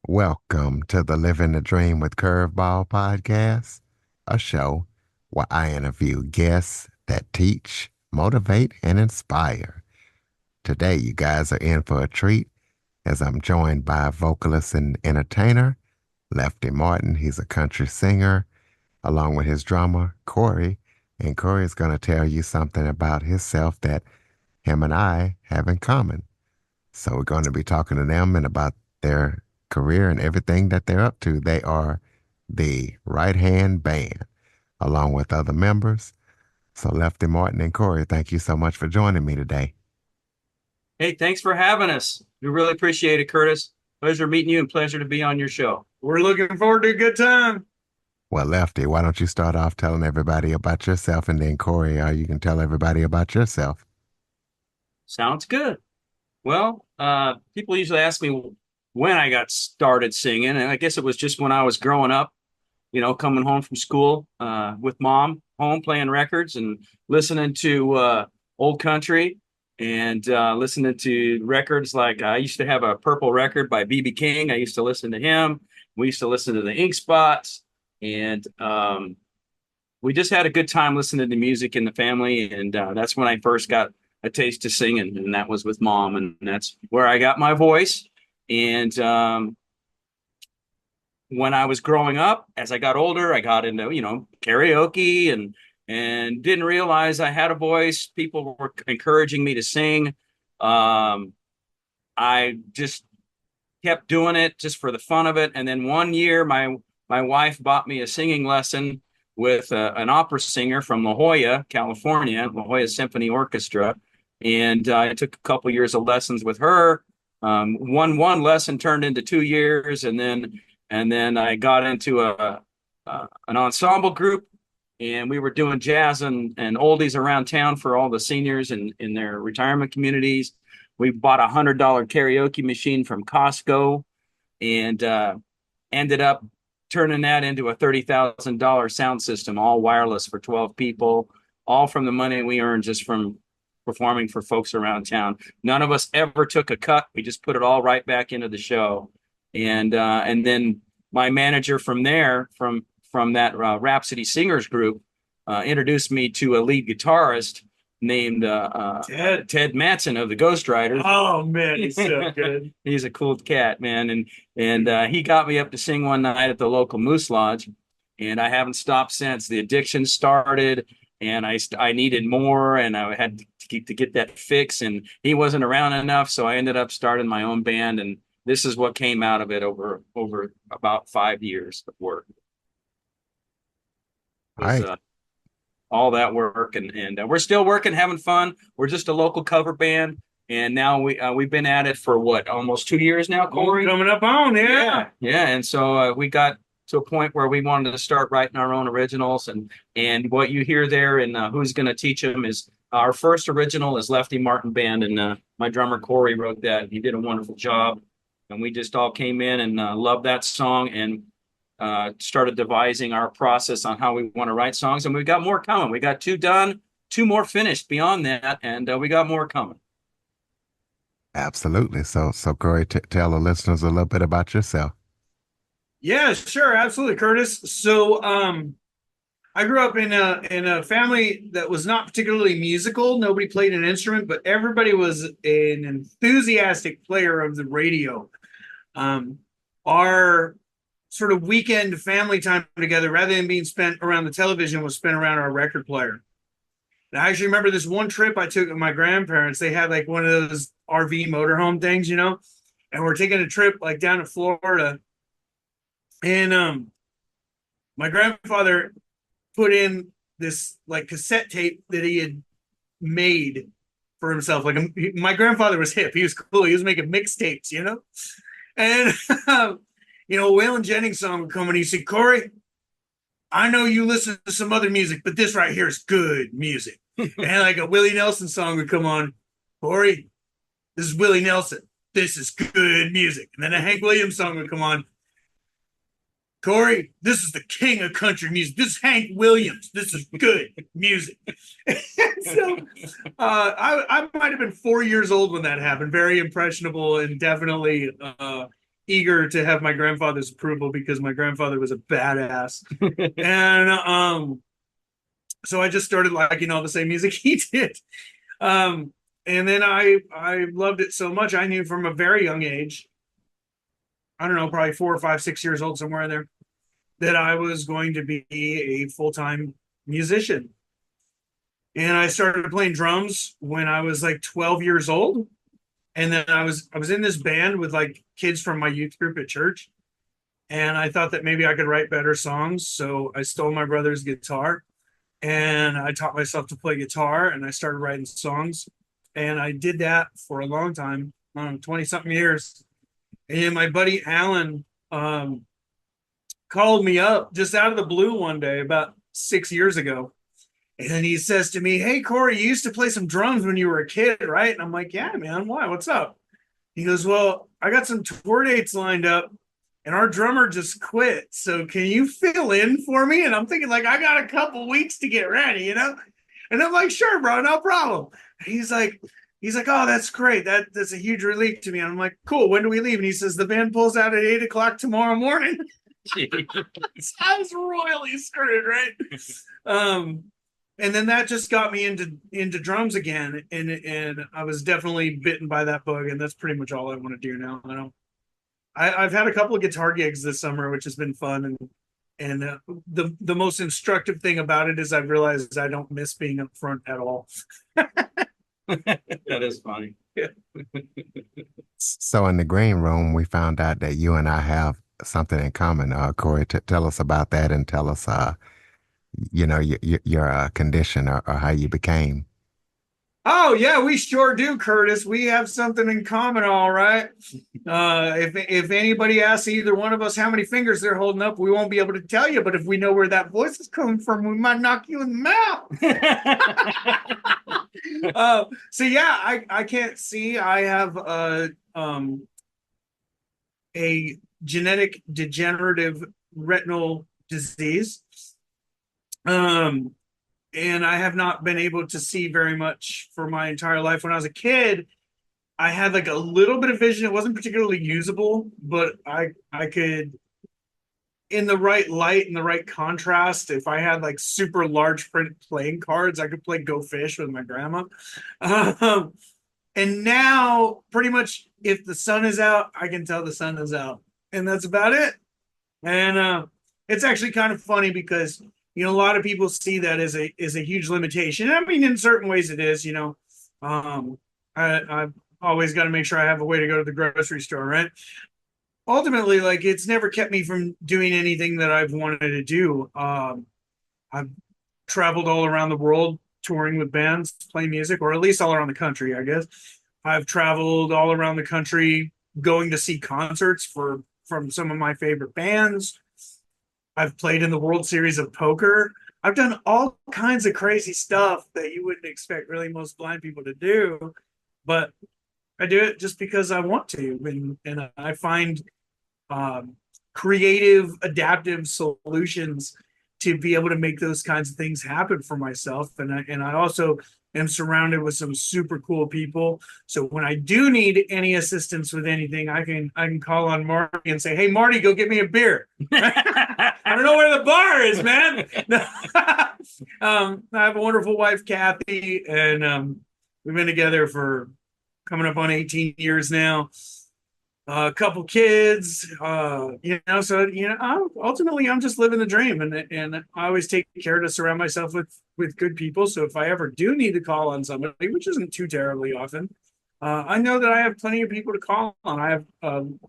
Welcome to the Living the Dream with Curveball podcast, a show where I interview guests that teach, motivate, and inspire. Today, you guys are in for a treat as I'm joined by vocalist and entertainer, Lefty Martin. He's a country singer, along with his drummer, Corey. And Corey is going to tell you something about himself that him and I have in common. So we're going to be talking to them and about their career and everything that they're up to. They are the Right Hand Band, along with other members. So Lefty Martin and Corey, thank you so much for joining me today. Hey, thanks for having us. We really appreciate it, Curtis. Pleasure meeting you and pleasure to be on your show. We're looking forward to a good time. Well, Lefty, why don't you start off telling everybody about yourself, and then Corey, you can tell everybody about yourself. Sounds good. Well, people usually ask me when I got started singing, and I guess it was just when I was growing up, coming home from school with mom, home playing records and listening to old country and listening to records like I used to have a purple record by B.B. King. I used to listen to him. We used to listen to the Ink Spots, and we just had a good time listening to music in the family. And that's when I first got a taste of singing, and that was with mom, and that's where I got my voice. And when I was growing up, as I got older, I got into, karaoke and didn't realize I had a voice. People were encouraging me to sing. I just kept doing it just for the fun of it. And then one year, my wife bought me a singing lesson with an opera singer from La Jolla, California, La Jolla Symphony Orchestra. And I took a couple years of lessons with her. One lesson turned into 2 years, and then I got into an ensemble group, and we were doing jazz and oldies around town for all the seniors in their retirement communities. We bought $100 karaoke machine from Costco, and ended up turning that into a $30,000 sound system, all wireless for 12 people, all from the money we earned just from performing for folks around town. None of us ever took a cut. We just put it all right back into the show. And then my manager from there, from that Rhapsody Singers group, introduced me to a lead guitarist named Ted Matson of the Ghost Riders. Oh man, he's so good. He's a cool cat, man. And he got me up to sing one night at the local Moose Lodge, and I haven't stopped since. The addiction started, and I needed more, and I had to get that fix, and he wasn't around enough, so I ended up starting my own band, and this is what came out of it over about 5 years of work. It was, all that work, and we're still working, having fun. We're just a local cover band, and now we've been at it for what, almost 2 years now, Corey? Coming up on, yeah. And so we got to a point where we wanted to start writing our own originals, and what you hear there and who's going to teach them is our first original is Lefty Martin Band, and my drummer Corey wrote that. He did a wonderful job, and we just all came in and loved that song and started devising our process on how we want to write songs. And we've got more coming. We got 2 done, 2 more finished beyond that, and we got more coming. Absolutely. So Corey, tell the listeners a little bit about yourself. Yeah, sure, absolutely, Curtis. So I grew up in a family that was not particularly musical. Nobody played an instrument, but everybody was an enthusiastic player of the radio. Our sort of weekend family time together, rather than being spent around the television, was spent around our record player. And I actually remember this one trip I took with my grandparents. They had like one of those RV motorhome things, and we're taking a trip like down to Florida. And my grandfather put in this like cassette tape that he had made for himself. Like, my grandfather was hip. He was cool. He was making mixtapes, and Waylon Jennings' song would come and he said, "Corey, I know you listen to some other music, but this right here is good music." And like a Willie Nelson song would come on. "Corey, this is Willie Nelson. This is good music." And then a Hank Williams song would come on. "Corey, this is the king of country music. This is Hank Williams. This is good music." So I might have been 4 years old when that happened. Very impressionable, and definitely eager to have my grandfather's approval because my grandfather was a badass. And so I just started liking all the same music he did. And then I loved it so much. I knew from a very young age, I don't know, probably 4 or 5, 6 years old, somewhere in there, that I was going to be a full-time musician. And I started playing drums when I was like 12 years old. And then I was in this band with like kids from my youth group at church. And I thought that maybe I could write better songs. So I stole my brother's guitar and I taught myself to play guitar and I started writing songs. And I did that for a long time, 20 something years. And my buddy Alan called me up just out of the blue one day about 6 years ago. And he says to me, "Hey, Corey, you used to play some drums when you were a kid, right?" And I'm like, "Yeah, man. Why? What's up?" He goes, "Well, I got some tour dates lined up and our drummer just quit. So can you fill in for me?" And I'm thinking, like, I got a couple weeks to get ready, you know? And I'm like, "Sure, bro, no problem." And he's like, "Oh, that's great. That's a huge relief to me." And I'm like, "Cool. When do we leave?" And he says, "The band pulls out at 8 o'clock tomorrow morning." So I was royally screwed, right? And then that just got me into drums again, and I was definitely bitten by that bug, and that's pretty much all I want to do now. I've had a couple of guitar gigs this summer, which has been fun, and the most instructive thing about it is I've realized I don't miss being up front at all. That is funny. Yeah. So in the green room, we found out that you and I have something in common. Corey, tell us about that and tell us, your condition or how you became. Oh yeah, we sure do, Curtis. We have something in common, all right. If anybody asks either one of us how many fingers they're holding up, we won't be able to tell you. But if we know where that voice is coming from, we might knock you in the mouth. So yeah, I can't see. I have a genetic degenerative retinal disease. And I have not been able to see very much for my entire life. When I was a kid, I had like a little bit of vision. It wasn't particularly usable, but I could, in the right light and the right contrast, if I had like super large print playing cards, I could play Go Fish with my grandma. And now, pretty much, if the sun is out, I can tell the sun is out, and that's about it. And it's actually kind of funny because a lot of people see that as a huge limitation. I mean, in certain ways it is. I've always got to make sure I have a way to go to the grocery store, right? Ultimately, like, it's never kept me from doing anything that I've wanted to do. I've traveled all around the world touring with bands, playing music, or at least all around the country, I guess. I've traveled all around the country going to see concerts from some of my favorite bands. I've played in the World Series of Poker. I've done all kinds of crazy stuff that you wouldn't expect really most blind people to do, but I do it just because I want to, and I find creative, adaptive solutions to be able to make those kinds of things happen for myself. And I also am surrounded with some super cool people. So when I do need any assistance with anything, I can call on Marty and say, "Hey, Marty, go get me a beer." I don't know where the bar is, man. I have a wonderful wife, Kathy, and we've been together for coming up on 18 years now. A couple kids, so ultimately I'm just living the dream, and I always take care to surround myself with good people. So if I ever do need to call on somebody, which isn't too terribly often, I know that I have plenty of people to call on. I have an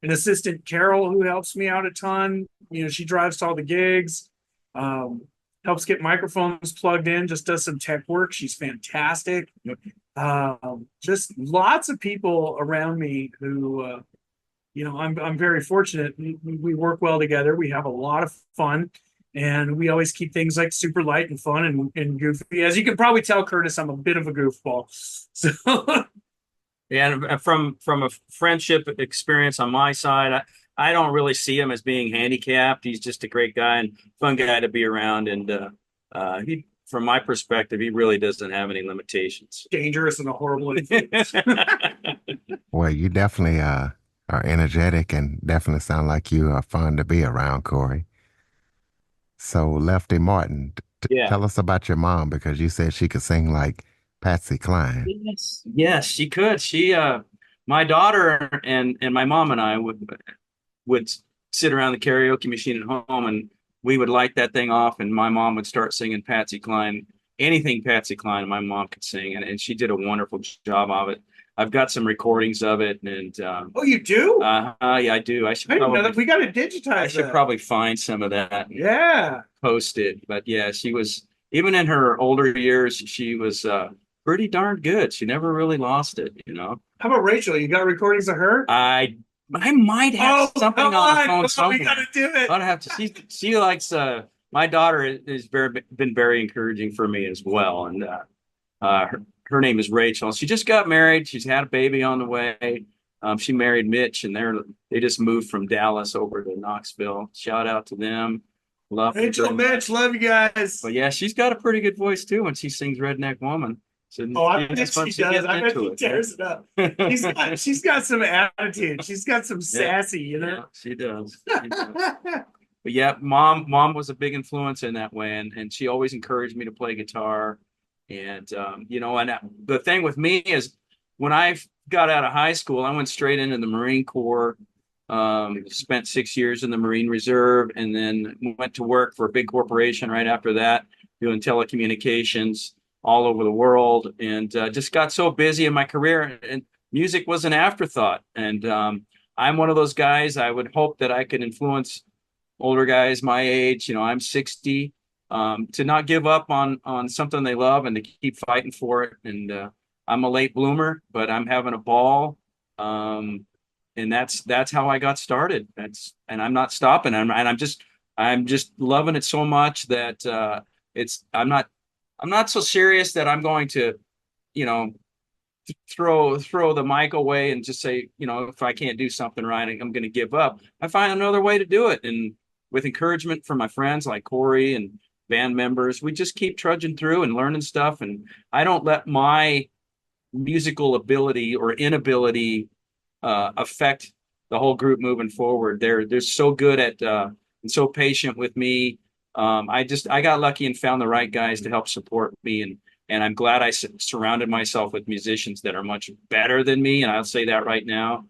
assistant, Carol, who helps me out a ton. She drives to all the gigs, helps get microphones plugged in, just does some tech work. She's fantastic. Just lots of people around me who, I'm very fortunate. We work well together. We have a lot of fun, and we always keep things like super light and fun and goofy. As you can probably tell, Curtis, I'm a bit of a goofball. So yeah, and from a friendship experience on my side, I don't really see him as being handicapped. He's just a great guy and fun guy to be around, and he. From my perspective, he really doesn't have any limitations. Dangerous and a horrible influence. Well, you definitely are energetic and definitely sound like you are fun to be around, Corey. So, Lefty Martin, Yeah. tell us about your mom because you said she could sing like Patsy Cline. Yes, she could. My daughter and my mom and I would sit around the karaoke machine at home, and we would light that thing off, and my mom would start singing Patsy Cline, anything Patsy Cline my mom could sing, and she did a wonderful job of it. I've got some recordings of it, and Oh, you do? yeah, I do. I didn't know that. We got to digitize I should that. probably find some of that. Yeah. Post it. But yeah, she was, even in her older years, she was pretty darn good. She never really lost it, you know. How about Rachel? You got recordings of her? I might have something on the phone somewhere. We got to do it. I'd have to. She likes. My daughter is been very encouraging for me as well, and her name is Rachel. She just got married. She's had a baby on the way. She married Mitch, and they just moved from Dallas over to Knoxville. Shout out to them. Love Rachel, Mitch, love you guys. But yeah, she's got a pretty good voice too when she sings Redneck Woman. So I bet she does. I bet she tears it up. She's got some attitude. She's got some sassy, you know. Yeah, she does. But yeah, mom was a big influence in that way, and she always encouraged me to play guitar. And you know, and the thing with me is when I got out of high school, I went straight into the Marine Corps. Spent 6 years in the Marine Reserve, and then went to work for a big corporation right after that, doing telecommunications all over the world, and just got so busy in my career, and music was an afterthought. And I'm one of those guys. I would hope that I could influence older guys my age. You know, I'm 60, to not give up on something they love and to keep fighting for it. And I'm a late bloomer, but I'm having a ball. And that's how I got started. And I'm not stopping. I'm just loving it so much that I'm not so serious that I'm going to, you know, throw the mic away and just say, you know, if I can't do something right, I'm going to give up. I find another way to do it. And with encouragement from my friends like Corey and band members, we just keep trudging through and learning stuff. And I don't let my musical ability or inability affect the whole group moving forward. They're so good at and so patient with me. I got lucky and found the right guys to help support me, and I'm glad I surrounded myself with musicians that are much better than me, and I'll say that right now,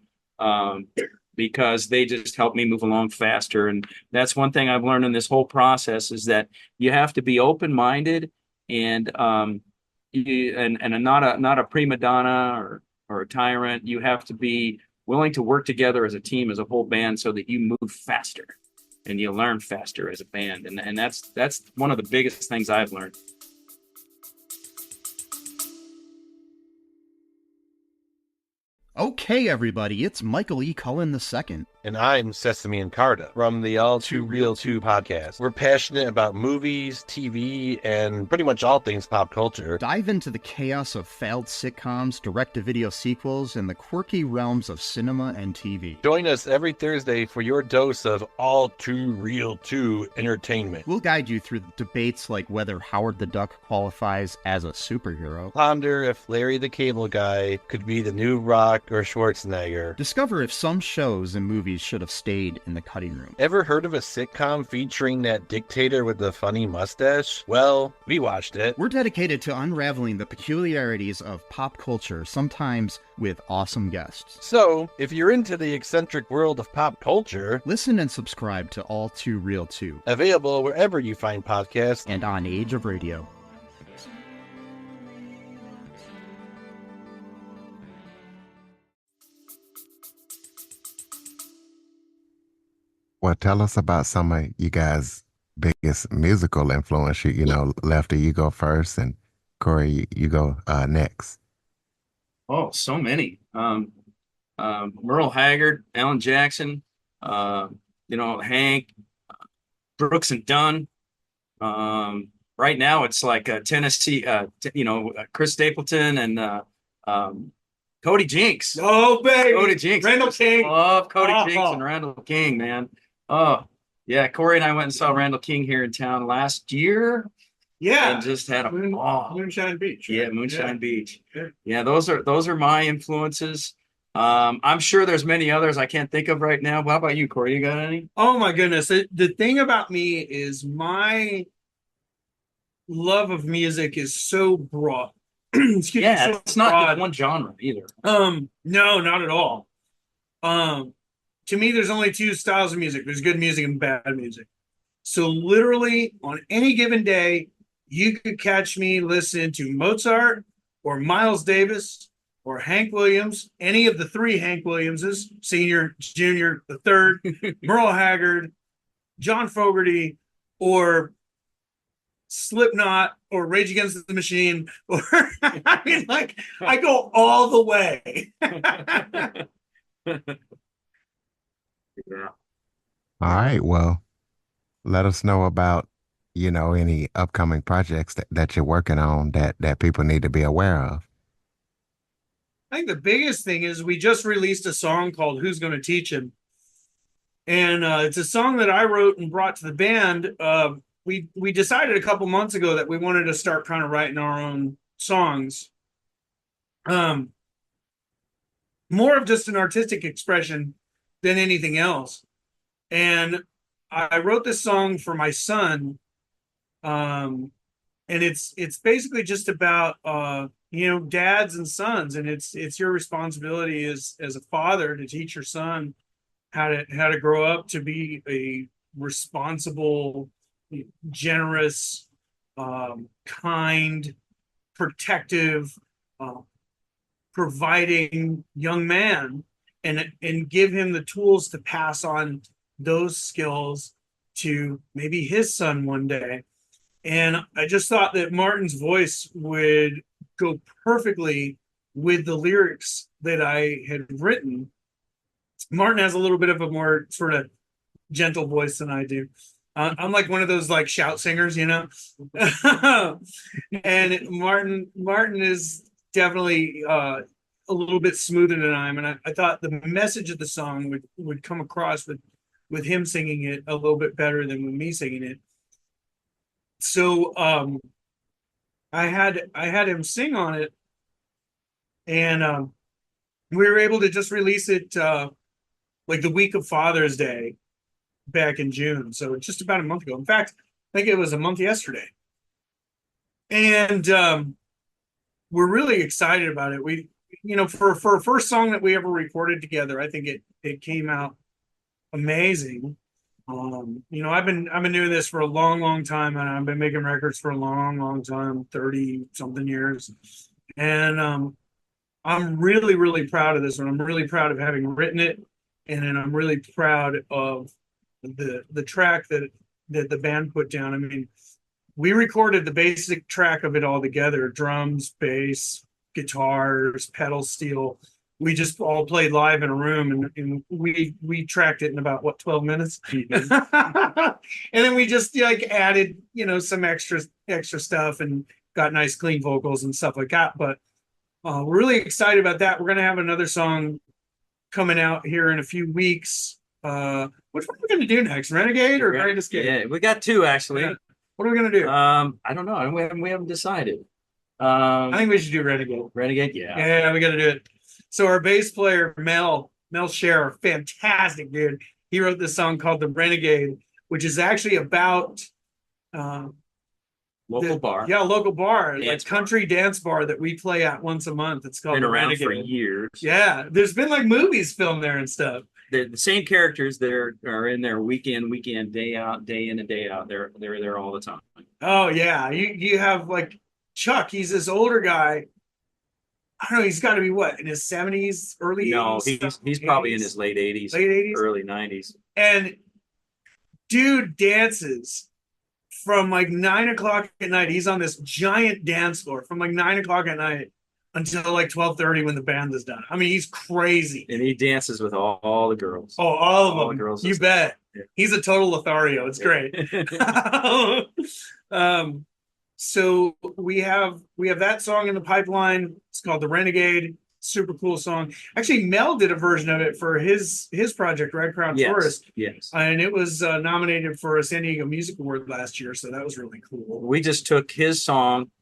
because they just help me move along faster. And that's one thing I've learned in this whole process, is that you have to be open-minded and not a prima donna or a tyrant. You have to be willing to work together as a team, as a whole band, so that you move faster and you learn faster as a band. And that's one of the biggest things I've learned. Okay, everybody, it's Michael E. Cullen II. And I'm Sesame and Carta from the All Too Real 2 podcast. We're passionate about movies, TV, and pretty much all things pop culture. Dive into the chaos of failed sitcoms, direct-to-video sequels, and the quirky realms of cinema and TV. Join us every Thursday for your dose of All Too Real 2 entertainment. We'll guide you through debates like whether Howard the Duck qualifies as a superhero. Ponder if Larry the Cable Guy could be the new Rock or Schwarzenegger. Discover if some shows and movies should have stayed in the cutting room. Ever heard of a sitcom featuring that dictator with the funny mustache? Well, we watched it. We're dedicated to unraveling the peculiarities of pop culture, sometimes with awesome guests. So, if you're into the eccentric world of pop culture, listen and subscribe to All Too Real 2. Available wherever you find podcasts and on Age of Radio. Well, tell us about some of you guys' biggest musical influence. You know, Lefty, you go first, and Corey, you go next. Oh, so many. Merle Haggard, Alan Jackson, you know, Hank, Brooks and Dunn. Right now, it's like Tennessee, Chris Stapleton and Cody Jinks. Oh, baby. Cody Jinks. Randall King. Love Cody Jinks and Randall King, man. Oh, yeah. Corey and I went and saw Randall King here in town last year. Yeah. And just had a ball. Moonshine Beach. Right? Yeah, Moonshine Beach. Yeah, those are my influences. I'm sure there's many others I can't think of right now. But how about you, Corey? You got any? Oh my goodness. The thing about me is my love of music is so broad. Excuse me, Yeah, so it's not broad. just one genre either. No, not at all. To me, there's only two styles of music. There's good music and bad music. So literally on any given day, you could catch me listen to Mozart or Miles Davis or Hank Williams, any of the three Hank Williamses, senior, junior, the third, Merle Haggard, John Fogerty, or Slipknot or Rage Against the Machine, or I mean, like, I go all the way. Yeah. All right. Well, let us know about, any upcoming projects that you're working on that people need to be aware of. I think the biggest thing is we just released a song called Who's Gonna Teach Him? And it's a song that I wrote and brought to the band. We decided a couple months ago that we wanted to start kind of writing our own songs. More of just an artistic expression than anything else. And I wrote this song for my son. And it's basically just about dads and sons, and it's your responsibility as a father to teach your son how to grow up to be a responsible, generous, kind, protective, providing young man, and give him the tools to pass on those skills to maybe his son one day. And I just thought that Martin's voice would go perfectly with the lyrics that I had written. Martin has a little bit of a more sort of gentle voice than I do. I'm like one of those like shout singers, and Martin is definitely a little bit smoother than I am. And I thought the message of the song would come across with him singing it a little bit better than with me singing it. So I had him sing on it, and we were able to just release it like the week of Father's Day back in June. So just about a month ago. In fact, I think it was a month yesterday. And we're really excited about it. We, for a first song that we ever recorded together, I think it came out amazing. I've been doing this for a long time, and I've been making records for a long time, 30 something years. And I'm really, really proud of this one. I'm really proud of having written it. And then I'm really proud of the track that the band put down. I mean, we recorded the basic track of it all together: drums, bass, guitars, pedal steel. We just all played live in a room, and we tracked it in about 12 minutes. And then we just added some extra stuff and got nice clean vocals and stuff like that. But we're really excited about that. We're gonna have another song coming out here in a few weeks. Which one are we gonna do next? Renegade or Great Escape? Yeah, we got two actually. Yeah. What are we gonna do? I don't know. We haven't decided. I think we should do Renegade. Renegade, yeah. Yeah, we got to do it. So our bass player, Mel Scher, fantastic dude. He wrote this song called The Renegade, which is actually about local bar. Yeah, local bar, Dance like country dance bar that we play at once a month. It's called Been The around Renegade. for years. Yeah, there's been like movies filmed there and stuff. The same characters that are in there week in, day out, day in and day out. They're there all the time. Oh yeah, you have like Chuck. He's this older guy. I don't know. He's got to be what, in his 70s, early 80s? No, he's probably in his late 80s, early 90s. And dude dances from like 9 o'clock at night. He's on this giant dance floor from like 9 o'clock at night until like 12:30 when the band is done. I mean, he's crazy. And he dances with all the girls. Oh, all of them. The girls. You bet. Yeah. He's a total Lothario. It's great. So we have that song in the pipeline. It's called The Renegade. Super cool song. Actually, Mel did a version of it for his project, Red Crown Tourist. Yes. And it was nominated for a San Diego Music Award last year. So that was really cool. We just took his song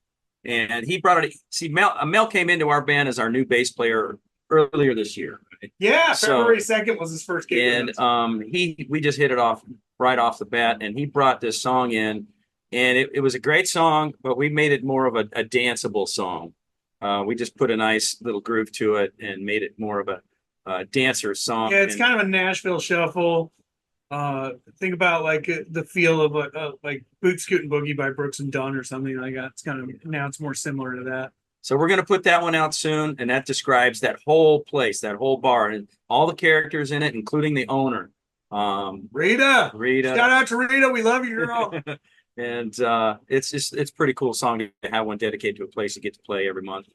and he brought it. See, Mel came into our band as our new bass player earlier this year. Yeah, So- February 2nd was his first gig. And with us. we just hit it off right off the bat, and he brought this song in, and it was a great song, but we made it more of a danceable song. We just put a nice little groove to it and made it more of a dancer song. Yeah, it's And- kind of a Nashville shuffle. Think about like the feel of like Boot Scootin' Boogie by Brooks and Dunn or something like that. It's kind of, now it's more similar to that. So we're going to put that one out soon, and that describes that whole place, that whole bar, and all the characters in it, including the owner. Rita, Rita. shout out to Rita. We love you, girl. And it's pretty cool song to have one dedicated to a place you get to play every month.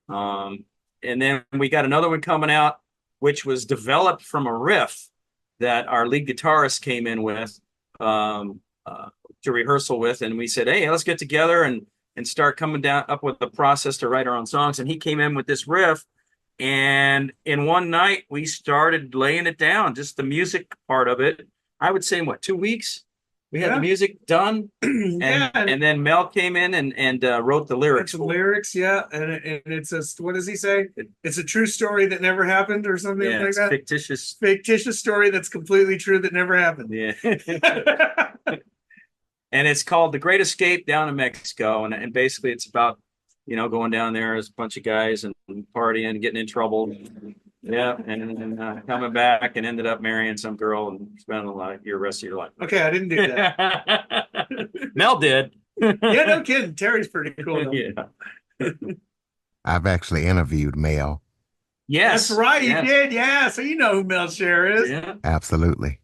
And then we got another one coming out, which was developed from a riff that our lead guitarist came in with to rehearsal with, and we said, hey, let's get together and start coming down up with the process to write our own songs. And he came in with this riff, and in one night we started laying it down, just the music part of it. I would say in 2 weeks we had Yeah. the music done, and Yeah, and then Mel came in and wrote the lyrics. some lyrics, yeah, and it's a, what does he say? It's a true story that never happened, or something Yeah, like it's that. fictitious. Fictitious story that's completely true that never happened. Yeah. And it's called The Great Escape Down in Mexico. And basically it's about, going down there as a bunch of guys and partying, getting in trouble. Yeah. And coming back and ended up marrying some girl and spending your rest of your life. Okay, I didn't do that. Mel did. Yeah, no kidding. Terry's pretty cool. Though. Yeah. I've actually interviewed Mel. Yes. That's right. Yes. You did. Yeah. So you know who Mel Cher is. Yeah. Absolutely.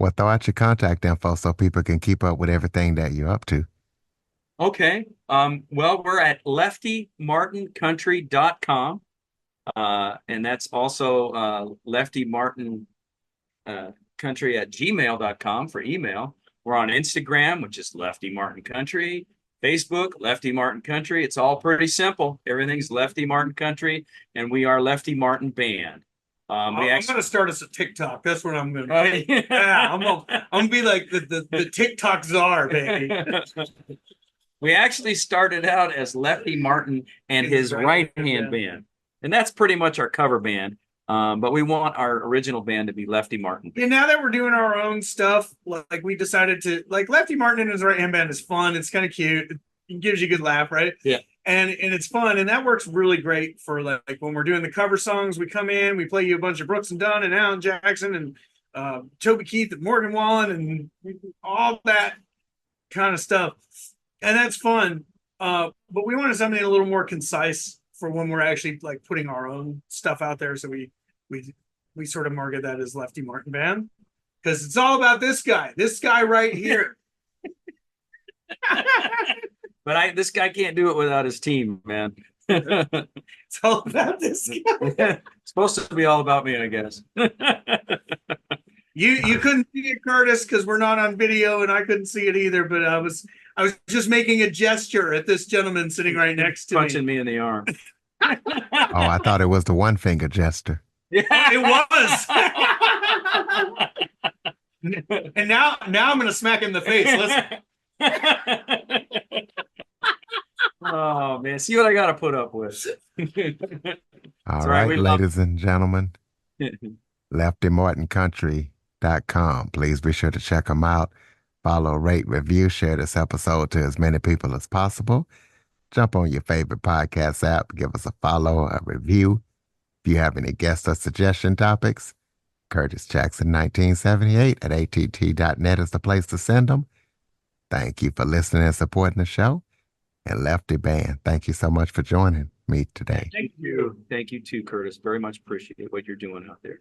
Well, throw out your contact info so people can keep up with everything that you're up to. Okay. Well, we're at leftymartincountry.com. And that's also Lefty Martin Country at gmail.com for email. We're on Instagram, which is Lefty Martin Country. Facebook, Lefty Martin Country. It's all pretty simple. Everything's Lefty Martin Country, and we are Lefty Martin Band. I'm going to start us a TikTok. That's what I'm going to. Oh, Yeah, I'm gonna be like the TikTok czar, baby. We actually started out as Lefty Martin and his right-hand band. And that's pretty much our cover band. But we want our original band to be Lefty Martin. And now that we're doing our own stuff, like we decided to, like, Lefty Martin and his right hand band is fun. It's kind of cute. It gives you a good laugh, right? Yeah. And it's fun, and that works really great for like when we're doing the cover songs. We come in, we play you a bunch of Brooks and Dunn and Alan Jackson and Toby Keith and Morgan Wallen and all that kind of stuff, and that's fun. But we wanted something a little more concise for when we're actually like putting our own stuff out there. So we sort of market that as Lefty Martin Band, because it's all about this guy right here. But this guy can't do it without his team, man. It's all about this guy. It's supposed to be all about me, I guess. You couldn't see it, Curtis, because we're not on video, and I couldn't see it either. But I was just making a gesture at this gentleman sitting right next to Punching me. me in the arm. Oh, I thought it was the one finger gesture. Yeah, It was. And now I'm going to smack him in the face. Listen. Oh man, see what I got to put up with. All That's right, we love- ladies and gentlemen, LeftyMartinCountry.com. Please be sure to check them out. Follow, rate, review, share this episode to as many people as possible. Jump on your favorite podcast app, give us a follow, a review. If you have any guest or suggestion topics, Curtis Jackson 1978 at att.net is the place to send them. Thank you for listening and supporting the show. And Lefty Band, thank you so much for joining me today. Thank you. Thank you too, Curtis. Very much appreciate what you're doing out there.